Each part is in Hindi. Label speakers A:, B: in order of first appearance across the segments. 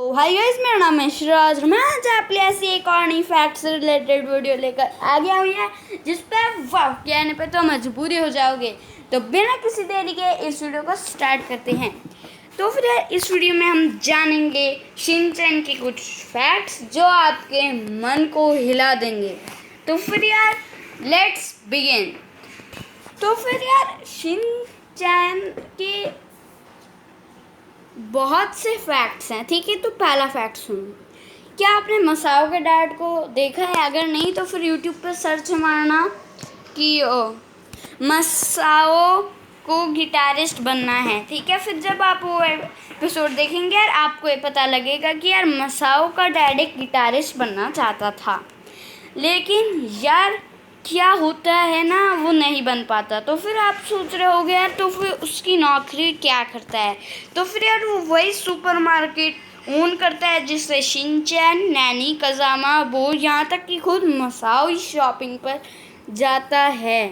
A: हाय गाइस, मेरा नाम है शिराज। मैं आज आप लिए ऐसी एक और नई फैक्ट से रिलेटेड वीडियो लेकर आ गया हुई है जिस पे वाह कहने पे तो मजबूरी हो जाओगे। तो बिना किसी देरी के इस वीडियो को स्टार्ट करते हैं। तो फिर यार इस वीडियो में हम जानेंगे शिनचैन के कुछ फैक्ट्स जो आपके मन को हिला देंगे। तो फिर यार लेट्स बिगिन। तो फिर यार शिनचैन के बहुत से फैक्ट्स हैं, ठीक है। तो पहला फैक्ट सुनो। क्या आपने मसाओ के डैड को देखा है? अगर नहीं तो फिर यूट्यूब पर सर्च मारना कि मसाओ को गिटारिस्ट बनना है, ठीक है। फिर जब आप वो एपिसोड देखेंगे यार आपको ये पता लगेगा कि यार मसाओ का डैड एक गिटारिस्ट बनना चाहता था, लेकिन यार क्या होता है ना, वो नहीं बन पाता। तो फिर आप सोच रहे होगे यार तो फिर उसकी नौकरी क्या करता है? तो फिर यार वो वही सुपरमार्केट ओन करता है जिससे शिनचैन, नैनी, कज़ामा, बो, यहाँ तक कि खुद मसाओ इस शॉपिंग पर जाता है।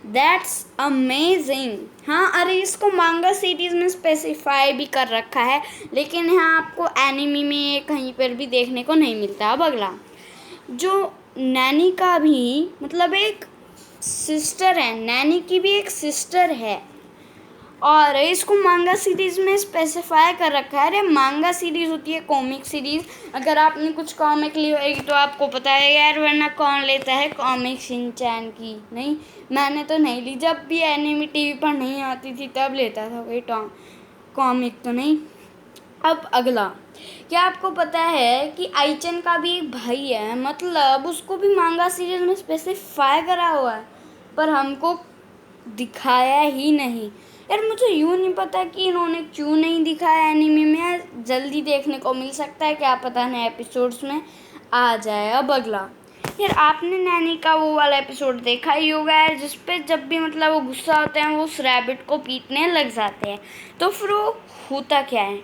A: That's amazing. हाँ, अरे इसको मांगा सीरीज में स्पेसिफाई भी कर रखा है, लेकिन यहाँ आपको एनिमी में कहीं पर भी देखने को नहीं मिलता। अब अगला, जो नैनी का भी मतलब एक सिस्टर है, नैनी की भी एक सिस्टर है और इसको मांगा सीरीज़ में स्पेसिफाई कर रखा है। अरे मांगा सीरीज़ होती है कॉमिक सीरीज़। अगर आपने कुछ कॉमिक ली होगी तो आपको पता है यार, वरना कौन लेता है कॉमिक शिनचैन की? नहीं, मैंने तो नहीं ली। जब भी एनिमी टीवी पर नहीं आती थी तब लेता था कोई कॉमिक, तो नहीं। अब अगला, क्या आपको पता है कि आइचन का भी एक भाई है, मतलब उसको भी मांगा सीरीज में स्पेसिफाई करा हुआ है पर हमको दिखाया ही नहीं। यार मुझे यूँ नहीं पता कि इन्होंने क्यों नहीं दिखाया एनिमे में। यार जल्दी देखने को मिल सकता है, क्या पता नए एपिसोड्स में आ जाए। अब अगला, यार आपने नैनी का वो वाला एपिसोड देखा ही होगा यार, जिस पे जब भी मतलब वो गुस्सा होते हैं वो उस रैबिट को पीटने लग जाते हैं। तो फिर वो होता क्या है?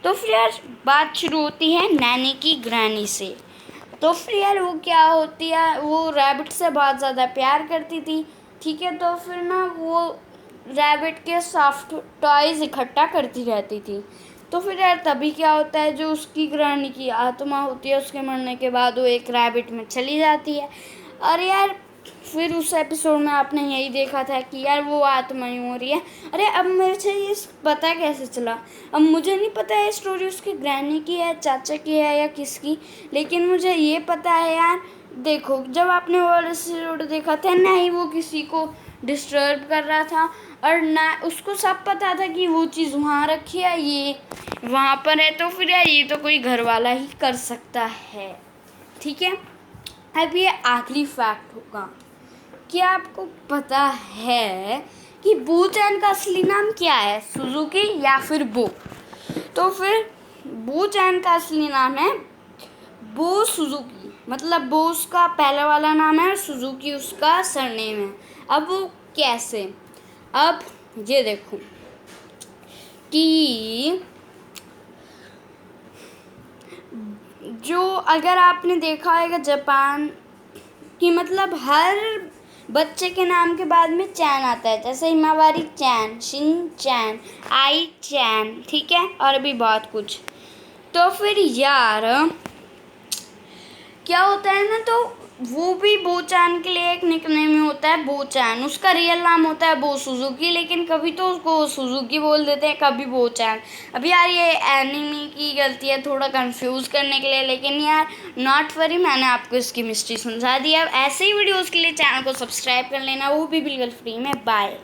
A: तो फिर यार बात शुरू होती है नैनी की ग्रैनी से। तो फिर यार वो क्या होती है, वो रैबिट से बहुत ज़्यादा प्यार करती थी, ठीक है। तो फिर ना वो रैबिट के सॉफ्ट टॉयज़ इकट्ठा करती रहती थी। तो फिर यार तभी क्या होता है, जो उसकी ग्रैनी की आत्मा होती है उसके मरने के बाद वो एक रैबिट में चली जाती है। और यार फिर उस एपिसोड में आपने यही देखा था कि यार वो आत्मा यूँ हो रही है। अरे अब मेरे से ये पता कैसे चला? अब मुझे नहीं पता है स्टोरी उसकी ग्रैनी की है, चाचा की है या किसकी, लेकिन मुझे ये पता है यार, देखो जब आपने वो एपिसोड देखा था ना ही वो किसी को डिस्टर्ब कर रहा था और ना उसको सब पता था कि वो चीज़ वहाँ रखी है, ये वहाँ पर है। तो फिर यार ये तो कोई घर वाला ही कर सकता है, ठीक है। अब ये आखिरी फैक्ट होगा। क्या आपको पता है कि बूचैन का असली नाम क्या है? सुजुकी या फिर बो? तो फिर बूचैन का असली नाम है बो सुजुकी, मतलब बो उसका पहला वाला नाम है और सुजुकी उसका सरनेम है। अब वो कैसे? अब ये देखो कि जो अगर आपने देखा होगा जापान कि मतलब हर बच्चे के नाम के बाद में चैन आता है, जैसे हिमावारी चैन, शिन चैन, आई चैन, ठीक है, और भी बहुत कुछ। तो फिर यार क्या होता है ना, तो वो भी बोचान के लिए एक निकनेम होता है बोचान। उसका रियल नाम होता है बो सुजुकी, लेकिन कभी तो उसको सुजुकी बोल देते हैं, कभी बोचान। अब यार ये एनिमी की गलती है थोड़ा कंफ्यूज करने के लिए, लेकिन यार नॉट वरी, मैंने आपको इसकी मिस्ट्री समझा दी। अब ऐसे ही वीडियोज़ के लिए चैनल को सब्सक्राइब कर लेना, वो भी बिल्कुल फ्री में। बाय।